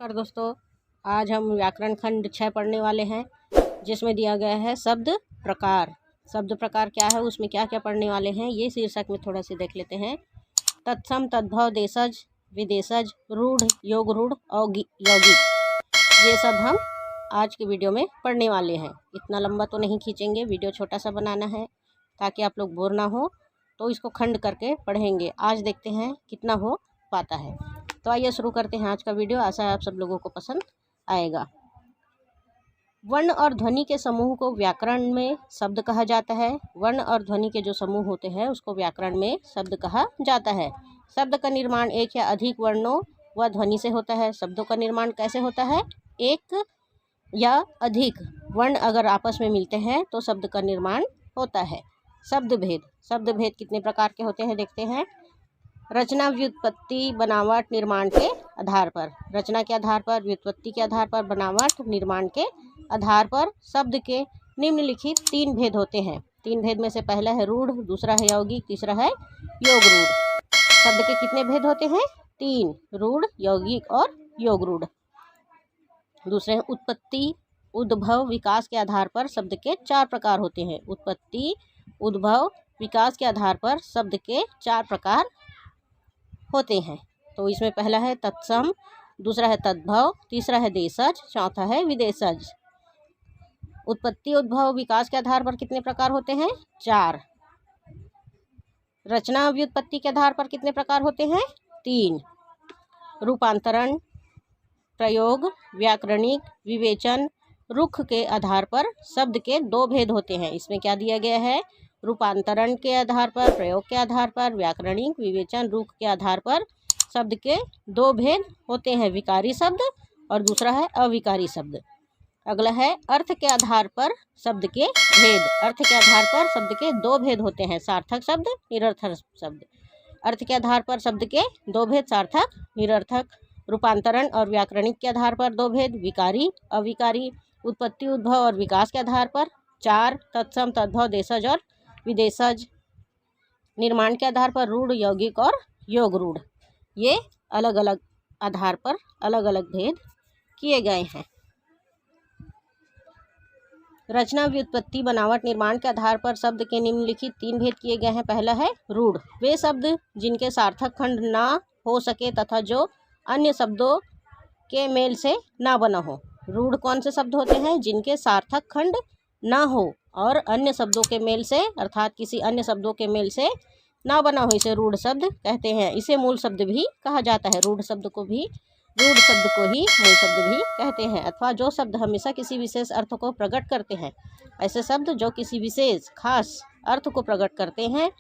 नमस्कार दोस्तों, आज हम व्याकरण खंड 6 पढ़ने वाले हैं, जिसमें दिया गया है शब्द प्रकार। शब्द प्रकार क्या है, उसमें क्या क्या पढ़ने वाले हैं, ये शीर्षक में थोड़ा सा देख लेते हैं। तत्सम, तद्भव, देशज, विदेशज, रूढ़, योग रूढ़ और यौगिक, ये सब हम आज की वीडियो में पढ़ने वाले हैं। इतना लंबा तो नहीं खींचेंगे, वीडियो छोटा सा बनाना है ताकि आप लोग बोर ना हो, तो इसको खंड करके पढ़ेंगे। आज देखते हैं कितना हो पाता है। तो आइए शुरू करते हैं आज का वीडियो। आशा है आप सब लोगों को पसंद आएगा। वर्ण और ध्वनि के समूह को व्याकरण में शब्द कहा जाता है। वर्ण और ध्वनि के जो समूह होते हैं उसको व्याकरण में शब्द कहा जाता है। शब्द का निर्माण एक या अधिक वर्णों व ध्वनि से होता है। शब्दों का निर्माण कैसे होता है? एक या अधिक वर्ण अगर आपस में मिलते हैं तो शब्द का निर्माण होता है। शब्द भेद, शब्द भेद कितने प्रकार के होते हैं देखते हैं। रचना, व्युत्पत्ति, बनावट, निर्माण के आधार पर। रचना के आधार पर, व्युत्पत्ति के आधार पर, बनावट, निर्माण के आधार पर शब्द के निम्नलिखित 3 भेद होते हैं। 3 भेद में से पहला है रूढ़, दूसरा है यौगिक, तीसरा है योग रूढ़। शब्द के कितने भेद होते हैं? 3, रूढ़, यौगिक और योग रूढ़। दूसरे हैं उत्पत्ति, उद्भव, विकास के आधार पर शब्द के 4 प्रकार होते हैं। उत्पत्ति, उद्भव, विकास के आधार पर शब्द के 4 प्रकार होते हैं। तो इसमें पहला है तत्सम, दूसरा है तद्भव, तीसरा है देशज, चौथा है विदेशज। उत्पत्ति, उद्भव, विकास के आधार पर कितने प्रकार होते हैं? 4। रचना, व्युत्पत्ति के आधार पर कितने प्रकार होते हैं? 3। रूपांतरण, प्रयोग, व्याकरणिक, विवेचन, रुख के आधार पर शब्द के 2 भेद होते हैं। इसमें क्या दिया गया है? रूपांतरण के आधार पर, प्रयोग के आधार पर, व्याकरणिक, विवेचन, रुख के आधार पर शब्द के 2 भेद होते हैं, विकारी शब्द और दूसरा है अविकारी शब्द। अगला है अर्थ के आधार पर शब्द के भेद। अर्थ के आधार पर शब्द के 2 भेद होते हैं, सार्थक शब्द, निरर्थक शब्द। अर्थ के आधार पर शब्द के 2 भेद, सार्थक, निरर्थक। रूपांतरण और व्याकरणिक के आधार पर 2 भेद, विकारी, अविकारी। उत्पत्ति, उद्भव और विकास के आधार पर 4, तत्सम, तद्भव, देशज और विदेशज। निर्माण के आधार पर रूढ़, यौगिक और योग रूढ़। ये अलग अलग आधार पर अलग अलग भेद किए गए हैं। रचना, व्युत्पत्ति, बनावट, निर्माण के आधार पर शब्द के निम्नलिखित 3 भेद किए गए हैं। पहला है रूढ़, वे शब्द जिनके सार्थक खंड ना हो सके तथा जो अन्य शब्दों के मेल से ना बना हो। रूढ़ कौन से शब्द होते हैं? जिनके सार्थक खंड ना हो और अन्य शब्दों के मेल से, अर्थात किसी अन्य शब्दों के मेल से ना बना हो, इसे रूढ़ शब्द कहते हैं। इसे मूल शब्द भी कहा जाता है। रूढ़ शब्द को ही मूल शब्द भी कहते हैं। अथवा जो शब्द हमेशा किसी विशेष अर्थ को प्रकट करते हैं। ऐसे शब्द जो किसी विशेष खास अर्थ को प्रकट करते हैं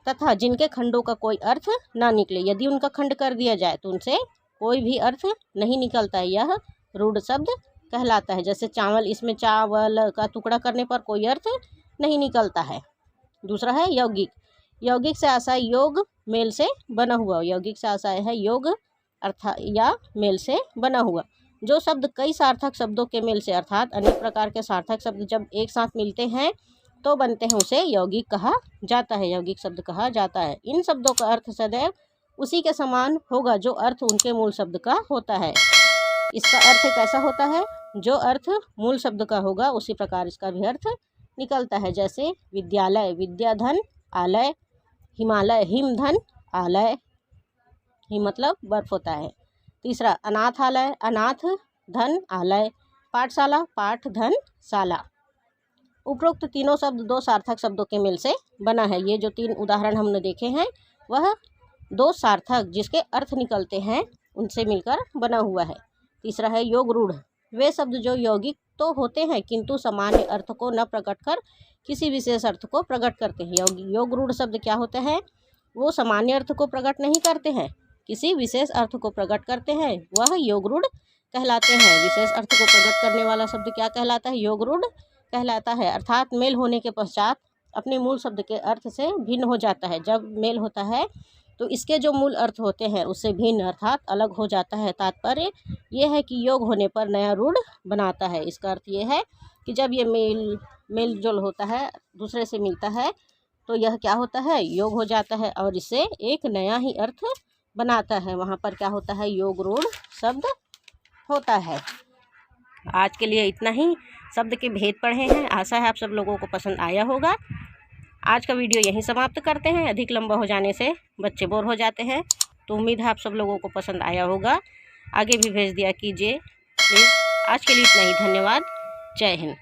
तथा जिनके खंडों का कोई अर्थ ना निकले। यदि उनका खंड कर दिया जाए तो उनसे कोई भी अर्थ नहीं निकलता है, यह रूढ़ शब्द कहलाता है। जैसे चावल, इसमें चावल का टुकड़ा करने पर कोई अर्थ नहीं निकलता है। दूसरा है यौगिक। यौगिक से आशय योग, मेल से बना हुआ। यौगिक से आशय है योग अर्थात या मेल से बना हुआ। जो शब्द कई सार्थक शब्दों के मेल से, अर्थात अनेक प्रकार के सार्थक शब्द जब एक साथ मिलते हैं तो बनते हैं, उसे यौगिक कहा जाता है, यौगिक शब्द कहा जाता है। इन शब्दों का अर्थ सदैव उसी के समान होगा जो अर्थ उनके मूल शब्द का होता है। इसका अर्थ कैसा होता है? जो अर्थ मूल शब्द का होगा उसी प्रकार इसका भी अर्थ निकलता है। जैसे विद्यालय, विद्याधन, आलय। हिमालय, हिमधन, आलय। हिम मतलब बर्फ होता है। तीसरा अनाथालय, अनाथ, धन, आलय। पाठशाला, पाठ, धन, शाला। उपरोक्त तीनों शब्द 2 सार्थक शब्दों के मेल से बना है। ये जो 3 उदाहरण हमने देखे हैं वह 2 सार्थक जिसके अर्थ निकलते हैं उनसे मिलकर बना हुआ है। तीसरा है योग रूढ़, वे शब्द जो यौगिक तो होते हैं किंतु सामान्य अर्थ को न प्रकट कर किसी विशेष अर्थ को प्रकट करते हैं। योग रूढ़ शब्द क्या होते हैं? वो सामान्य अर्थ को प्रकट नहीं करते हैं, किसी विशेष अर्थ को प्रकट करते हैं, वह योग रूढ़ कहलाते हैं। विशेष अर्थ को प्रकट करने वाला शब्द क्या कहलाता है? योग रूढ़ कहलाता है। अर्थात मेल होने के पश्चात अपने मूल शब्द के अर्थ से भिन्न हो जाता है। जब मेल होता है तो इसके जो मूल अर्थ होते हैं उससे भिन्न अर्थात अलग हो जाता है। तात्पर्य यह है कि योग होने पर नया रूढ़ बनाता है। इसका अर्थ ये है कि जब ये मेल जोल होता है, दूसरे से मिलता है, तो यह क्या होता है? योग हो जाता है और इससे एक नया ही अर्थ बनाता है। वहाँ पर क्या होता है? योग रूढ़ शब्द होता है। आज के लिए इतना ही, शब्द के भेद पढ़े हैं। आशा है आप सब लोगों को पसंद आया होगा। आज का वीडियो यहीं समाप्त करते हैं। अधिक लंबा हो जाने से बच्चे बोर हो जाते हैं। तो उम्मीद है आप सब लोगों को पसंद आया होगा। आगे भी भेज दिया कीजिए प्लीज़। आज के लिए इतना ही, धन्यवाद। जय हिंद।